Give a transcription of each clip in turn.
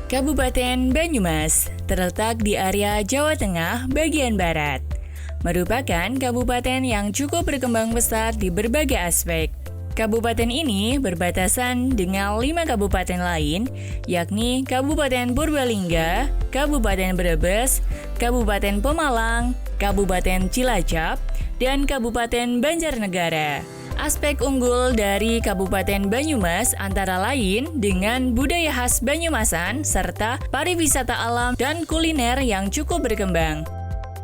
Kabupaten Banyumas terletak di area Jawa Tengah bagian barat. Merupakan kabupaten yang cukup berkembang pesat di berbagai aspek. Kabupaten ini berbatasan dengan 5 kabupaten lain, yakni Kabupaten Purbalingga, Kabupaten Brebes, Kabupaten Pemalang, Kabupaten Cilacap, dan Kabupaten Banjarnegara. Aspek unggul dari Kabupaten Banyumas antara lain dengan budaya khas Banyumasan serta pariwisata alam dan kuliner yang cukup berkembang.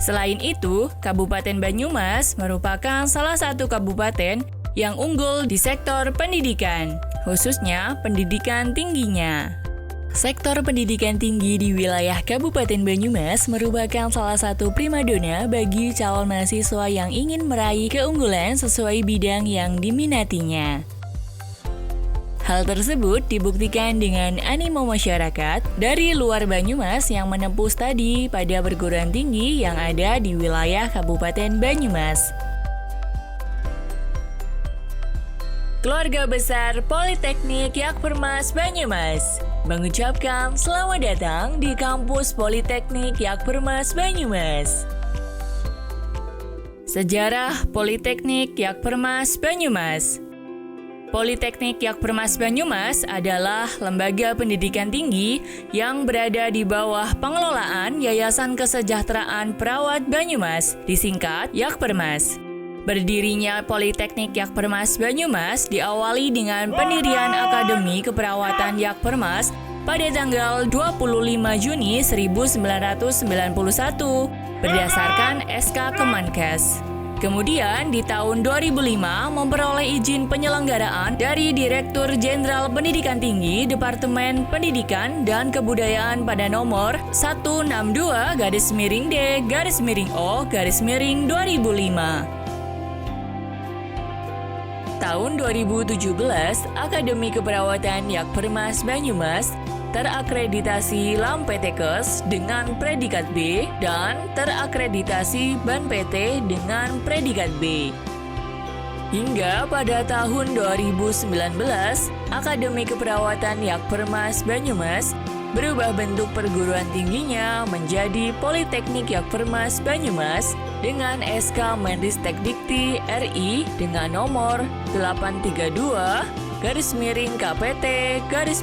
Selain itu, Kabupaten Banyumas merupakan salah satu kabupaten yang unggul di sektor pendidikan, khususnya pendidikan tingginya. Sektor pendidikan tinggi di wilayah Kabupaten Banyumas merupakan salah satu primadona bagi calon mahasiswa yang ingin meraih keunggulan sesuai bidang yang diminatinya. Hal tersebut dibuktikan dengan animo masyarakat dari luar Banyumas yang menempuh studi pada perguruan tinggi yang ada di wilayah Kabupaten Banyumas. Keluarga besar Politeknik Yakpermas Banyumas mengucapkan selamat datang di kampus Politeknik Yakpermas Banyumas. Sejarah Politeknik Yakpermas Banyumas. Politeknik Yakpermas Banyumas adalah lembaga pendidikan tinggi yang berada di bawah pengelolaan Yayasan Kesejahteraan Perawat Banyumas, disingkat Yakpermas. Berdirinya Politeknik Yakpermas Banyumas diawali dengan pendirian Akademi Keperawatan Yakpermas pada tanggal 25 Juni 1991 berdasarkan SK Kemenkes. Kemudian di tahun 2005 memperoleh izin penyelenggaraan dari Direktur Jenderal Pendidikan Tinggi Departemen Pendidikan dan Kebudayaan pada nomor 162-D-O-2005. Tahun 2017, Akademi Keperawatan Yakpermas Banyumas terakreditasi LAMPTKES dengan predikat B dan terakreditasi BAN PT dengan predikat B. Hingga pada tahun 2019, Akademi Keperawatan Yakpermas Banyumas berubah bentuk perguruan tingginya menjadi Politeknik Yakpermas Banyumas dengan SK Menristekdikti RI dengan nomor 832-1-2019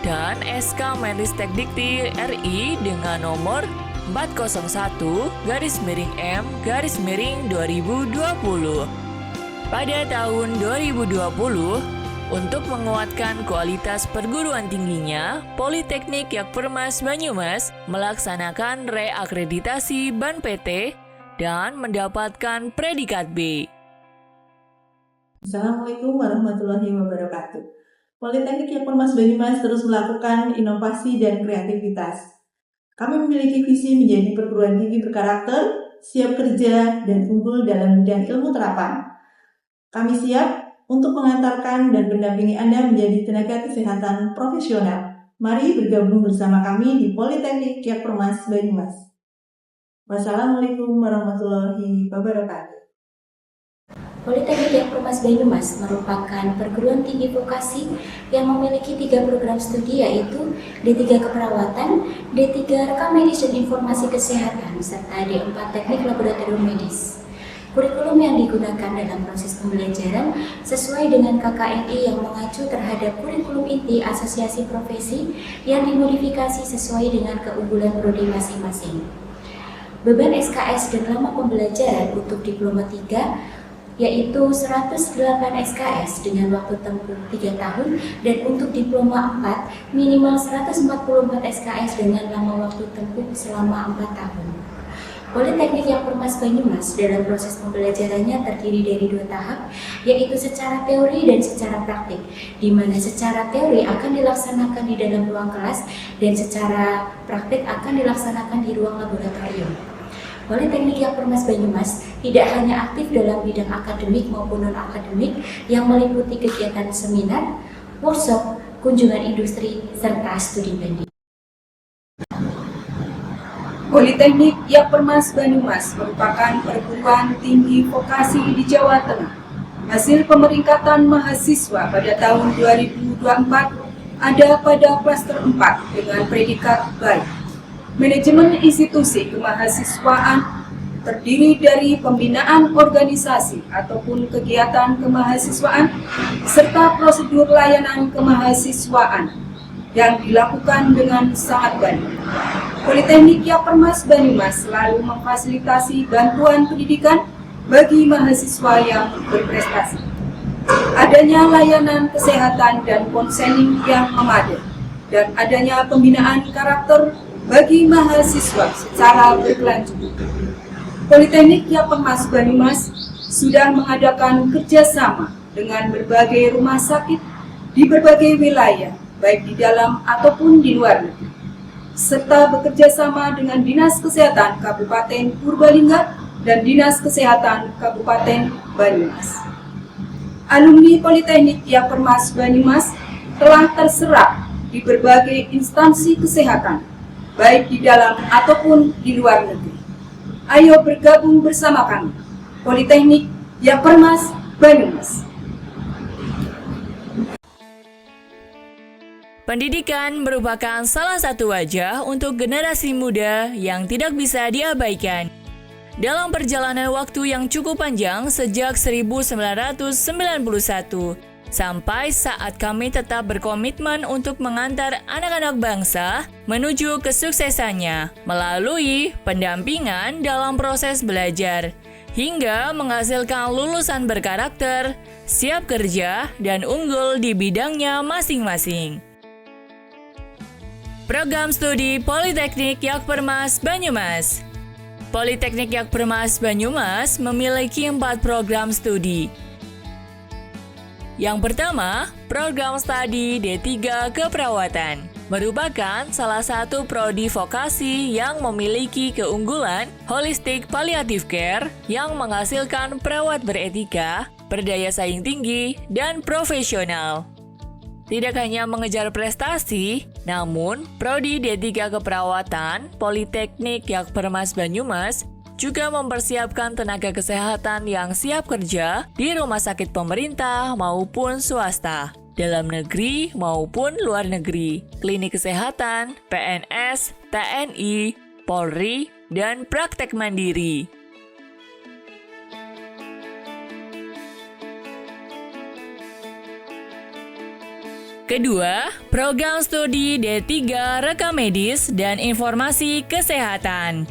dan SK Menristekdikti RI dengan nomor 401-M-2020. Pada tahun 2020, untuk menguatkan kualitas perguruan tingginya, Politeknik Yakpermas Banyumas melaksanakan reakreditasi BAN PT dan mendapatkan predikat B. Assalamualaikum warahmatullahi wabarakatuh. Politeknik Yakpermas Banyumas terus melakukan inovasi dan kreativitas. Kami memiliki visi menjadi perguruan tinggi berkarakter, siap kerja, dan unggul dalam bidang ilmu terapan. Kami siap untuk mengantarkan dan mendampingi Anda menjadi tenaga kesehatan profesional. Mari bergabung bersama kami di Politeknik Yakpermas Banyumas. Wassalamualaikum warahmatullahi wabarakatuh. Politeknik Yakpermas Banyumas merupakan perguruan tinggi vokasi yang memiliki 3 program studi, yaitu D3 Keperawatan, D3 Rekam Medis dan Informasi Kesehatan, serta D4 Teknik Laboratorium Medis. Kurikulum yang digunakan dalam proses pembelajaran sesuai dengan KKNI yang mengacu terhadap kurikulum inti asosiasi profesi yang dimodifikasi sesuai dengan keunggulan prodi masing-masing. Beban SKS dan lama pembelajaran untuk Diploma 3 yaitu 108 SKS dengan waktu tempuh 3 tahun dan untuk Diploma 4 minimal 144 SKS dengan lama waktu tempuh selama 4 tahun. Politeknik Yakpermas Banyumas dalam proses pembelajarannya terdiri dari 2 tahap, yaitu secara teori dan secara praktik, di mana secara teori akan dilaksanakan di dalam ruang kelas dan secara praktik akan dilaksanakan di ruang laboratorium. Politeknik Yakpermas Banyumas tidak hanya aktif dalam bidang akademik maupun non-akademik yang meliputi kegiatan seminar, workshop, kunjungan industri, serta studi banding. Politeknik Yakpermas Banyumas merupakan perguruan tinggi vokasi di Jawa Tengah. Hasil pemeringkatan mahasiswa pada tahun 2024 ada pada klaster 4 dengan predikat baik. Manajemen institusi kemahasiswaan terdiri dari pembinaan organisasi ataupun kegiatan kemahasiswaan serta prosedur layanan kemahasiswaan yang dilakukan dengan sangat baik. Politeknik Yapermas Banyumas selalu memfasilitasi bantuan pendidikan bagi mahasiswa yang berprestasi. Adanya layanan kesehatan dan konseling yang memadai dan adanya pembinaan karakter bagi mahasiswa secara berkelanjutan. Politeknik Yapermas Banyumas sudah mengadakan kerjasama dengan berbagai rumah sakit di berbagai wilayah, baik di dalam ataupun di luar negeri, serta bekerja sama dengan Dinas Kesehatan Kabupaten Purbalingga dan Dinas Kesehatan Kabupaten Banyumas. Alumni Politeknik Yapermas Banyumas telah terserap di berbagai instansi kesehatan, baik di dalam ataupun di luar negeri. Ayo bergabung bersama kami, Politeknik Yapermas Banyumas. Pendidikan merupakan salah satu wajah untuk generasi muda yang tidak bisa diabaikan. Dalam perjalanan waktu yang cukup panjang sejak 1991, sampai saat kami tetap berkomitmen untuk mengantar anak-anak bangsa menuju kesuksesannya melalui pendampingan dalam proses belajar, hingga menghasilkan lulusan berkarakter, siap kerja, dan unggul di bidangnya masing-masing. Program Studi Politeknik Yapermas Banyumas. Politeknik Yapermas Banyumas memiliki 4 program studi. Yang pertama, program studi D3 Keperawatan merupakan salah satu prodi vokasi yang memiliki keunggulan holistic palliative care yang menghasilkan perawat beretika, berdaya saing tinggi, dan profesional. Tidak hanya mengejar prestasi, namun prodi D3 Keperawatan Politeknik Yapermas Banyumas juga mempersiapkan tenaga kesehatan yang siap kerja di rumah sakit pemerintah maupun swasta, dalam negeri maupun luar negeri, klinik kesehatan, PNS, TNI, Polri, dan praktek mandiri. Kedua, program studi D3 Rekam Medis dan Informasi Kesehatan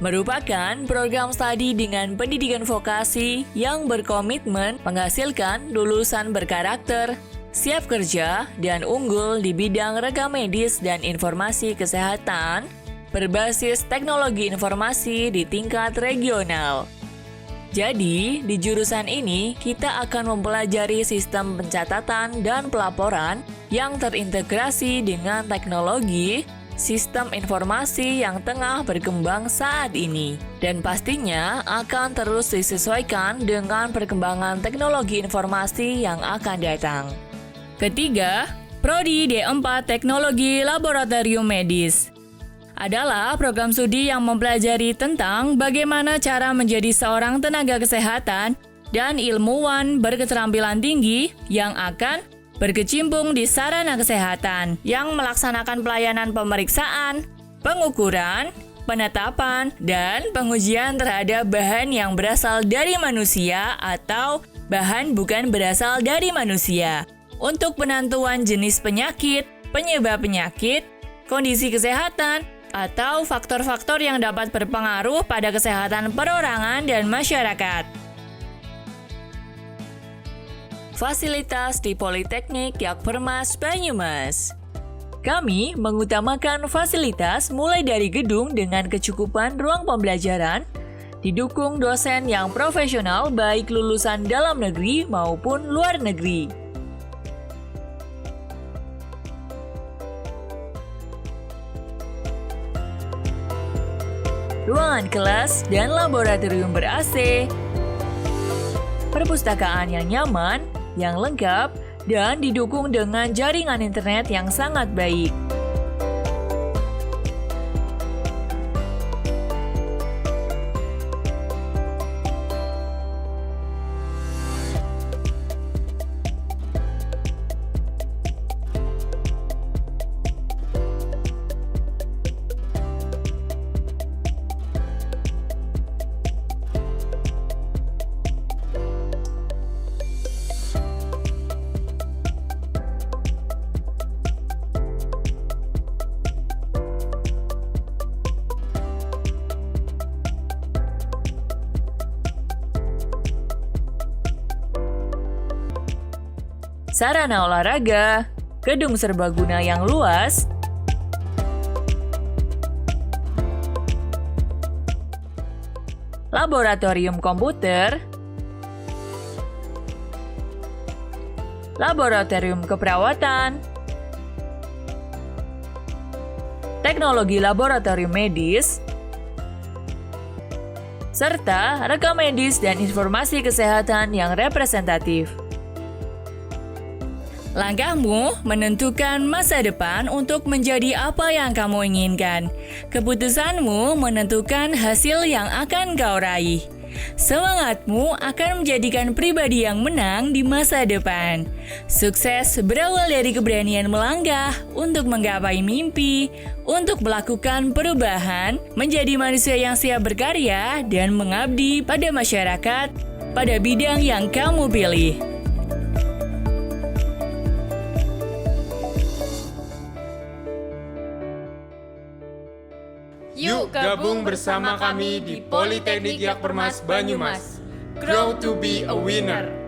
merupakan program studi dengan pendidikan vokasi yang berkomitmen menghasilkan lulusan berkarakter, siap kerja, dan unggul di bidang rekam medis dan informasi kesehatan berbasis teknologi informasi di tingkat regional. Jadi, di jurusan ini kita akan mempelajari sistem pencatatan dan pelaporan yang terintegrasi dengan teknologi sistem informasi yang tengah berkembang saat ini, dan pastinya akan terus disesuaikan dengan perkembangan teknologi informasi yang akan datang. Ketiga, Prodi D4 Teknologi Laboratorium Medis adalah program studi yang mempelajari tentang bagaimana cara menjadi seorang tenaga kesehatan dan ilmuwan berketerampilan tinggi yang akan berkecimpung di sarana kesehatan yang melaksanakan pelayanan pemeriksaan, pengukuran, penetapan, dan pengujian terhadap bahan yang berasal dari manusia atau bahan bukan berasal dari manusia untuk penentuan jenis penyakit, penyebab penyakit, kondisi kesehatan, atau faktor-faktor yang dapat berpengaruh pada kesehatan perorangan dan masyarakat. Fasilitas di Politeknik Yapermas Banyumas. Kami mengutamakan fasilitas mulai dari gedung dengan kecukupan ruang pembelajaran, didukung dosen yang profesional baik lulusan dalam negeri maupun luar negeri. Ruangan kelas dan laboratorium ber-AC, perpustakaan yang nyaman, yang lengkap, dan didukung dengan jaringan internet yang sangat baik. sarana olahraga, gedung serbaguna yang luas, laboratorium komputer, laboratorium keperawatan, teknologi laboratorium medis, serta rekam medis dan informasi kesehatan yang representatif. Langkahmu menentukan masa depan untuk menjadi apa yang kamu inginkan. Keputusanmu menentukan hasil yang akan kau raih. Semangatmu akan menjadikan pribadi yang menang di masa depan. Sukses berawal dari keberanian melangkah untuk menggapai mimpi, untuk melakukan perubahan, menjadi manusia yang siap berkarya dan mengabdi pada masyarakat pada bidang yang kamu pilih. Yuk gabung bersama kami di Politeknik Yak Permas Banyumas. Grow to be a winner.